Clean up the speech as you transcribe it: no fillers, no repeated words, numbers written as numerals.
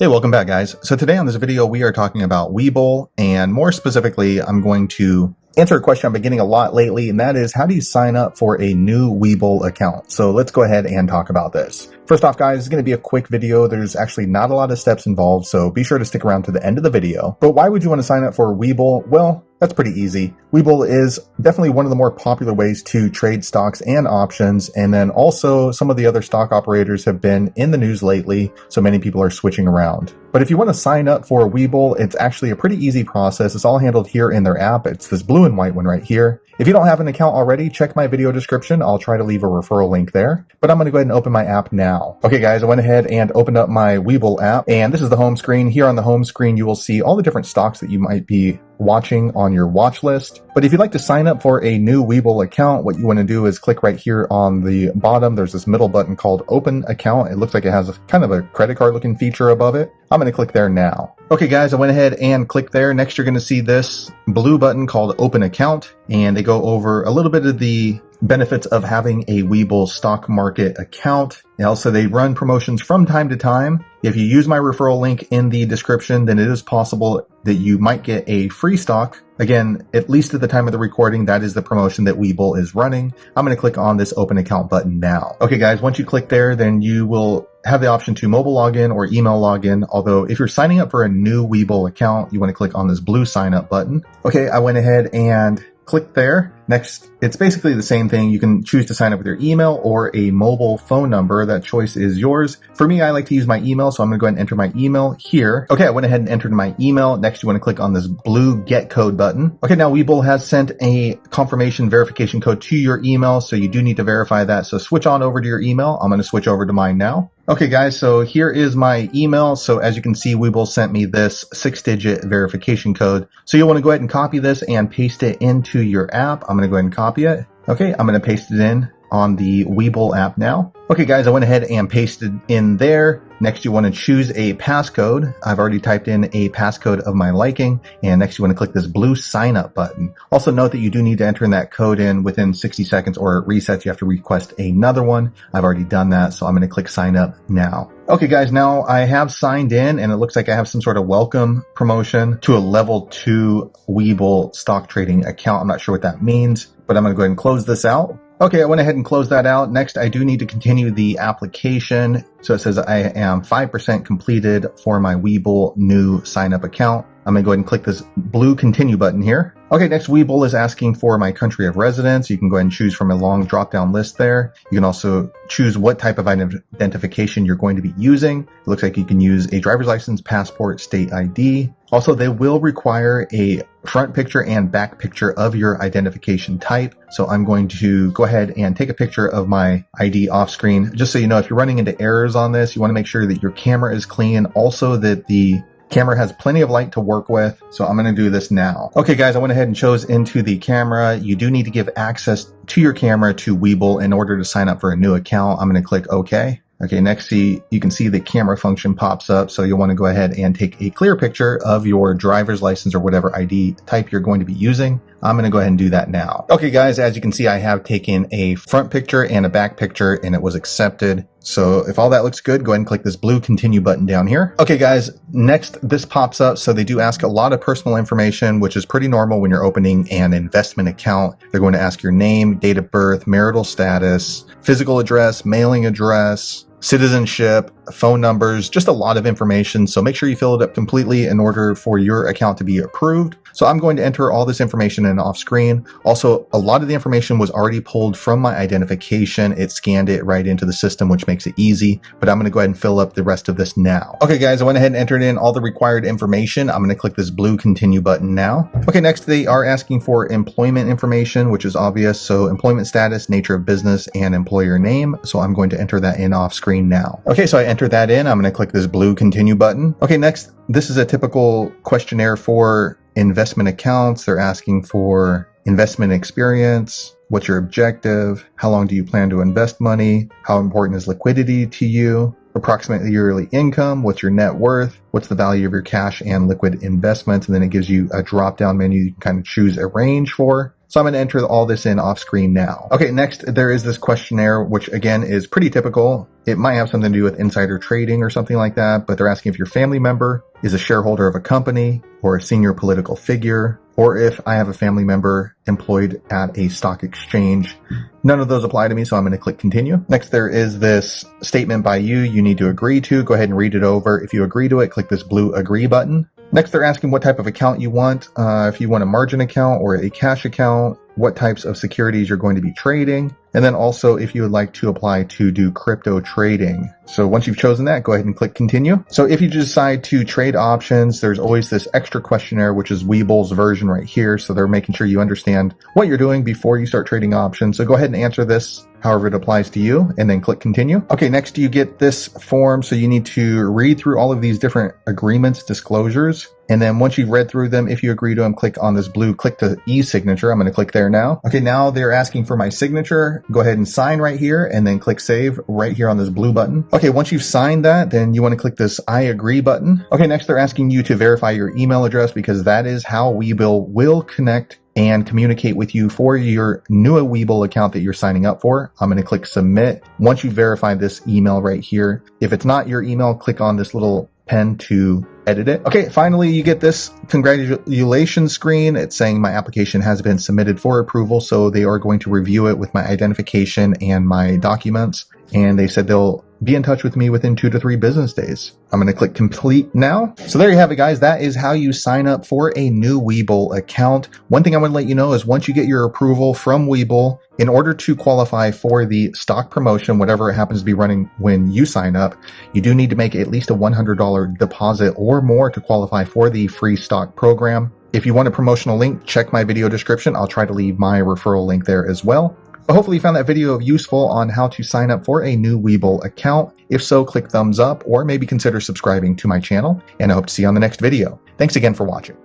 Hey, welcome back, guys. So today on this video, we are talking about Webull, and more specifically, I'm going to answer a question I've been getting a lot lately, and that is, how do you sign up for a new Webull account? So let's go ahead and talk about this. First off, guys, it's going to be a quick video. There's actually not a lot of steps involved, so be sure to stick around to the end of the video. But why would you want to sign up for Webull? Well, that's pretty easy. Webull is definitely one of the more popular ways to trade stocks and options. And then also some of the other stock operators have been in the news lately, so many people are switching around. But if you want to sign up for Webull, it's actually a pretty easy process. It's all handled here in their app. It's this blue and white one right here. If you don't have an account already, check my video description. I'll try to leave a referral link there. But I'm going to go ahead and open my app now. Okay, guys, I went ahead and opened up my Webull app. And this is the home screen. Here on the home screen, you will see all the different stocks that you might be watching on your watch list. But if you'd like to sign up for a new Webull account, what you want to do is click right here on the bottom. There's this middle button called Open Account. It looks like it has kind of a credit card looking feature above it. I'm going to click there now. Okay, guys, I went ahead and clicked there. Next, you're going to see this blue button called Open Account, and they go over a little bit of the benefits of having a Webull stock market account. And also, they run promotions from time to time. If you use my referral link in the description, then it is possible that you might get a free stock. Again, at least at the time of the recording, that is the promotion that Webull is running. I'm going to click on this Open Account button now. Okay, guys, once you click there, then you will have the option to mobile login or email login. Although if you're signing up for a new Webull account, you want to click on this blue sign up button. Okay, I went ahead and click there. Next, it's basically the same thing. You can choose to sign up with your email or a mobile phone number. That choice is yours. For me, I like to use my email, so I'm going to go ahead and enter my email here. Okay, I went ahead and entered my email. Next, you want to click on this blue Get Code button. Okay, now Webull has sent a confirmation verification code to your email, so you do need to verify that. So switch on over to your email. I'm going to switch over to mine now. Okay, guys, so here is my email. So as you can see, Webull sent me this 6-digit verification code. So you'll want to go ahead and copy this and paste it into your app. I'm going to go ahead and copy it. Okay, I'm going to paste it in on the Webull app now. Okay, guys, I went ahead and pasted in there. Next, you want to choose a passcode. I've already typed in a passcode of my liking. And next, you want to click this blue sign up button. Also note that you do need to enter that code in within 60 seconds or it resets. You have to request another one. I've already done that, so I'm going to click sign up now. Okay, guys, now I have signed in and it looks like I have some sort of welcome promotion to a level 2 Webull stock trading account. I'm not sure what that means, but I'm going to go ahead and close this out. Okay, I went ahead and closed that out. Next, I do need to continue the application. So it says I am 5% completed for my Webull new sign up account. I'm going to go ahead and click this blue continue button here. Okay, next, Webull is asking for my country of residence. You can go ahead and choose from a long drop-down list there. You can also choose what type of identification you're going to be using. It looks like you can use a driver's license, passport, state ID. Also, they will require a front picture and back picture of your identification type. So I'm going to go ahead and take a picture of my ID off screen. Just so you know, if you're running into errors on this, you want to make sure that your camera is clean. Also, that the camera has plenty of light to work with. So I'm going to do this now. Okay, guys, I went ahead and chose into the camera. You do need to give access to your camera to Webull in order to sign up for a new account. I'm going to click OK. Okay, next, you can see the camera function pops up. So you'll want to go ahead and take a clear picture of your driver's license or whatever ID type you're going to be using. I'm going to go ahead and do that now. Okay, guys, as you can see, I have taken a front picture and a back picture and it was accepted. So if all that looks good, go ahead and click this blue continue button down here. Okay, guys, next this pops up. So they do ask a lot of personal information, which is pretty normal when you're opening an investment account. They're going to ask your name, date of birth, marital status, physical address, mailing address, citizenship, phone numbers, just a lot of information. So make sure you fill it up completely in order for your account to be approved. So I'm going to enter all this information in off screen. Also, a lot of the information was already pulled from my identification. It scanned it right into the system, which makes it easy, but I'm going to go ahead and fill up the rest of this now. Okay, guys, I went ahead and entered in all the required information. I'm going to click this blue continue button now. Okay, next they are asking for employment information, which is obvious. So employment status, nature of business, and employer name. So I'm going to enter that in off screen now. Okay, so I entered that in. I'm going to click this blue continue button. Okay, next, this is a typical questionnaire for investment accounts. They're asking for investment experience, what's your objective, how long do you plan to invest money, how important is liquidity to you, approximately yearly income, what's your net worth, what's the value of your cash and liquid investments, and then it gives you a drop-down menu you can kind of choose a range for. So I'm going to enter all this in off screen now. Okay, next there is this questionnaire, which again is pretty typical. It might have something to do with insider trading or something like that, but they're asking if your family member is a shareholder of a company or a senior political figure, or if I have a family member employed at a stock exchange. None of those apply to me, so I'm going to click continue. Next, there is this statement by you need to agree to. Go ahead and read it over. If you agree to it, click this blue agree button. Next, they're asking what type of account you want. If you want a margin account or a cash account, what types of securities you're going to be trading, and then also if you would like to apply to do crypto trading. So once you've chosen that, go ahead and click continue. So if you decide to trade options, there's always this extra questionnaire, which is Webull's version right here. So they're making sure you understand what you're doing before you start trading options. So go ahead and answer this however it applies to you, and then click continue. Okay, next you get this form. So you need to read through all of these different agreements, disclosures. And then once you've read through them, if you agree to them, click on this blue, click to e-signature. I'm going to click there now. Okay, now they're asking for my signature. Go ahead and sign right here and then click save right here on this blue button. Okay, once you've signed that, then you want to click this I agree button. Okay, next they're asking you to verify your email address because that is how Webull will connect and communicate with you for your new Webull account that you're signing up for. I'm going to click submit. Once you verify this email right here, if it's not your email, click on this little pen to edit it. Okay, finally you get this congratulations screen. It's saying my application has been submitted for approval, so they are going to review it with my identification and my documents, and they said they'll be in touch with me within 2 to 3 business days. I'm going to click complete now. So there you have it, guys. That is how you sign up for a new Webull account. One thing I want to let you know is once you get your approval from Webull, in order to qualify for the stock promotion, whatever it happens to be running when you sign up, you do need to make at least a $100 deposit or more to qualify for the free stock program. If you want a promotional link, check my video description. I'll try to leave my referral link there as well. But hopefully you found that video useful on how to sign up for a new Webull account. If so, click thumbs up or maybe consider subscribing to my channel, and I hope to see you on the next video. Thanks again for watching.